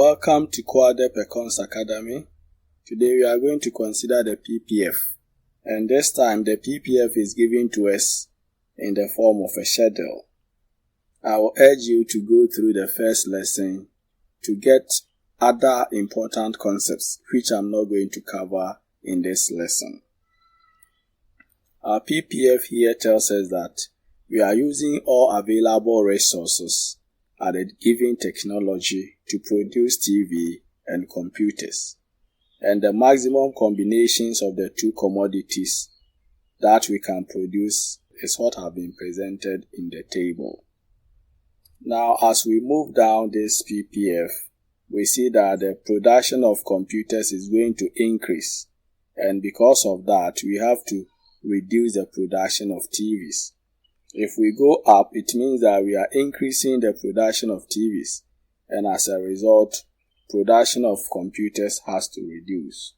Welcome to Quadep Econs Academy. Today we are going to consider the PPF, and this time the PPF is given to us in the form of a schedule. I will urge you to go through the first lesson to get other important concepts which I'm not going to cover in this lesson. Our PPF here tells us that we are using all available resources at a given technology to produce TV and computers, and the maximum combinations of the two commodities that we can produce is what have been presented in the table. Now, as we move down this PPF, we see that the production of computers is going to increase, and because of that, we have to reduce the production of TVs. If we go up, it means that we are increasing the production of TVs, and as a result, production of computers has to reduce.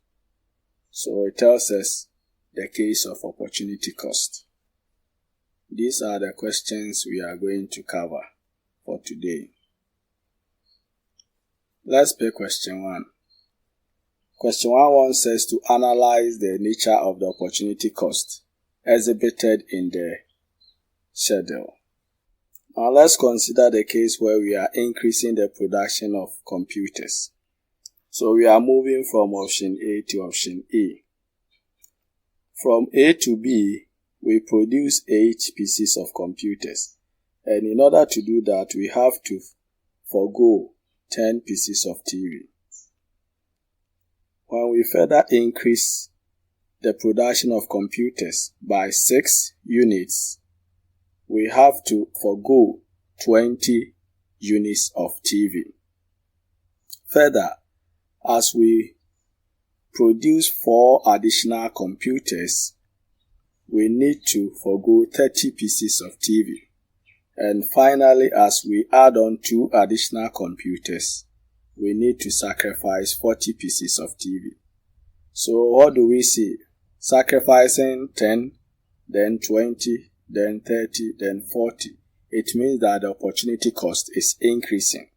So it tells us the case of opportunity cost. These are the questions we are going to cover for today. Let's pick question 1. Question 1 wants us to analyze the nature of the opportunity cost exhibited in the schedule. Now let's consider the case where we are increasing the production of computers. So we are moving from option A to option A. From A to B, we produce 8 pieces of computers, and in order to do that, we have to forego 10 pieces of TV. When we further increase the production of computers by 6 units, we have to forego 20 units of TV. Further, as we produce 4 additional computers, we need to forego 30 pieces of TV. And finally, as we add on 2 additional computers, we need to sacrifice 40 pieces of TV. So what do we see? Sacrificing 10, then 20, then 30, then 40. It means that the opportunity cost is increasing.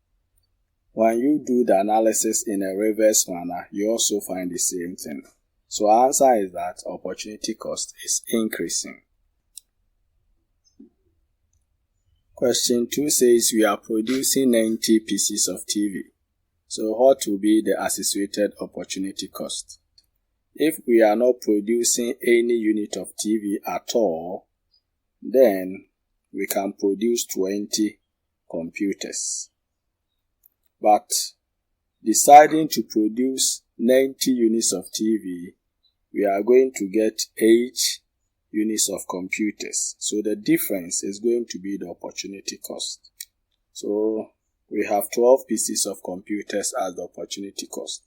When you do the analysis in a reverse manner, you also find the same thing. So our answer is that opportunity cost is increasing. Question 2 says we are producing 90 pieces of TV. So what will be the associated opportunity cost? If we are not producing any unit of TV at all, then we can produce 20 computers. But deciding to produce 90 units of TV, we are going to get 8 units of computers. So the difference is going to be the opportunity cost. So we have 12 pieces of computers as the opportunity cost.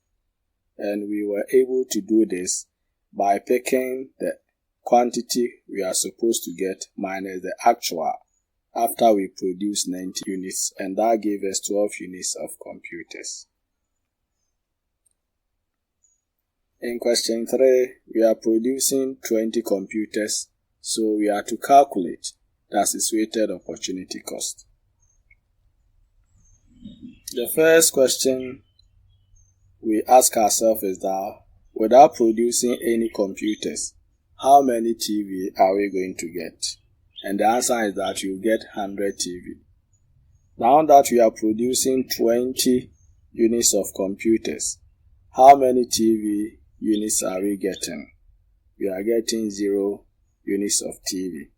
And we were able to do this by picking the quantity we are supposed to get minus the actual after we produce 90 units, and that gave us 12 units of computers. In question 3, we are producing 20 computers, so we are to calculate the associated opportunity cost. The first question we ask ourselves is that without producing any computers, how many TV are we going to get? And the answer is that you get 100 TV. Now that we are producing 20 units of computers, how many TV units are we getting? We are getting 0 units of TV.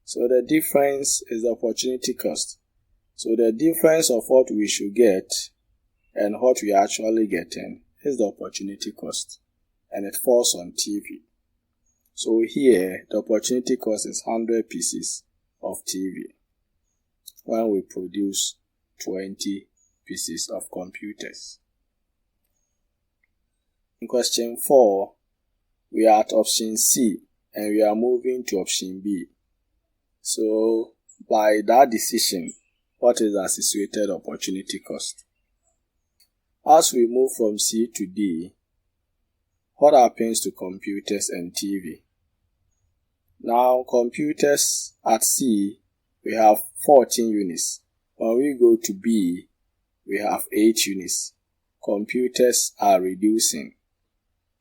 So the difference is the opportunity cost. So the difference of what we should get and what we are actually getting is the opportunity cost, and it falls on TV. So here, the opportunity cost is 100 pieces of TV when we produce 20 pieces of computers. In question 4, we are at option C and we are moving to option B. So by that decision, what is the associated opportunity cost? As we move from C to D, what happens to computers and TV? Now, computers at C, we have 14 units. When we go to B, we have 8 units. computers are reducing.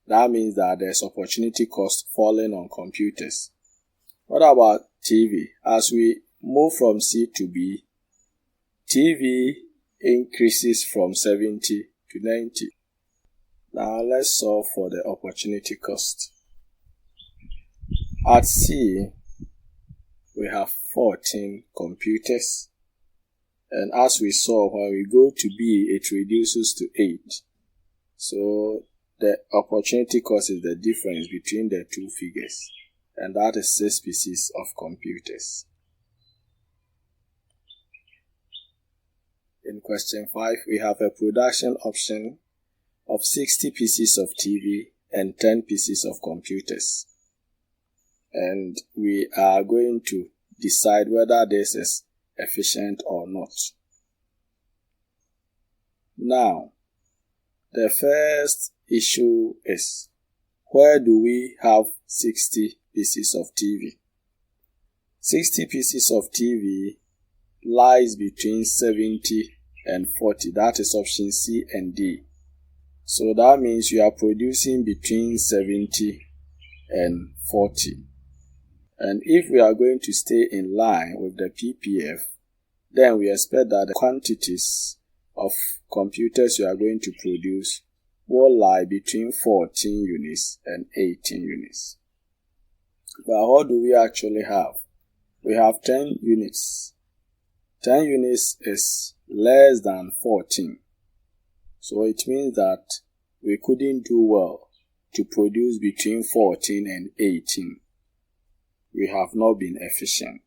That means that there's opportunity cost falling on computers. What about TV? As we move from C to B, TV increases from 70 to 90. Now let's solve for the opportunity cost. At C, we have 14 computers. And as we saw, when we go to B, it reduces to 8. So the opportunity cost is the difference between the two figures. And that is 6 pieces of computers. In question 5, we have a production option of 60 pieces of TV and 10 pieces of computers. And we are going to decide whether this is efficient or not. Now, the first issue is, where do we have 60 pieces of TV? 60 pieces of TV lies between 70 and 40. That is option C and D. So that means you are producing between 70 and 40. And if we are going to stay in line with the PPF, then we expect that the quantities of computers you are going to produce will lie between 14 units and 18 units. But what do we actually have? We have 10 units. 10 units is less than 14. So it means that we couldn't do well to produce between 14 and 18. We have not been efficient.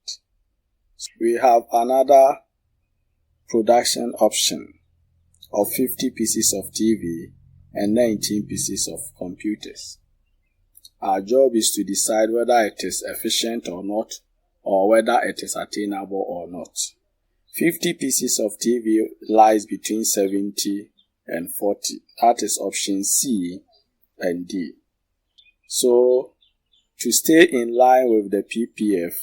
We have another production option of 50 pieces of TV and 19 pieces of computers. Our job is to decide whether it is efficient or not, or whether it is attainable or not. 50 pieces of TV lies between 70 and 40. That is option C and D. So, to stay in line with the PPF,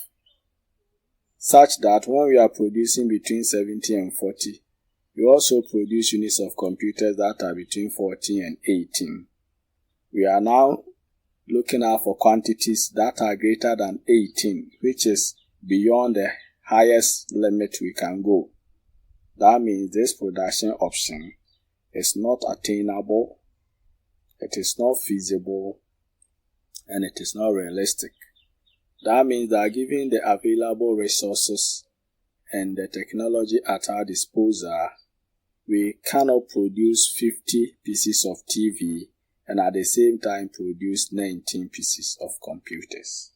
such that when we are producing between 70 and 40, we also produce units of computers that are between 14 and 18. We are now looking out for quantities that are greater than 18, which is beyond the highest limit we can go. That means this production option is not attainable, it is not feasible, and it is not realistic. That means that given the available resources and the technology at our disposal, we cannot produce 50 pieces of TV and at the same time produce 19 pieces of computers.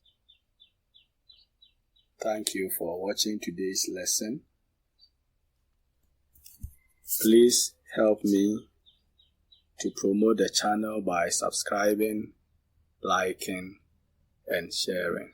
Thank you for watching today's lesson. Please help me to promote the channel by subscribing, liking, and sharing.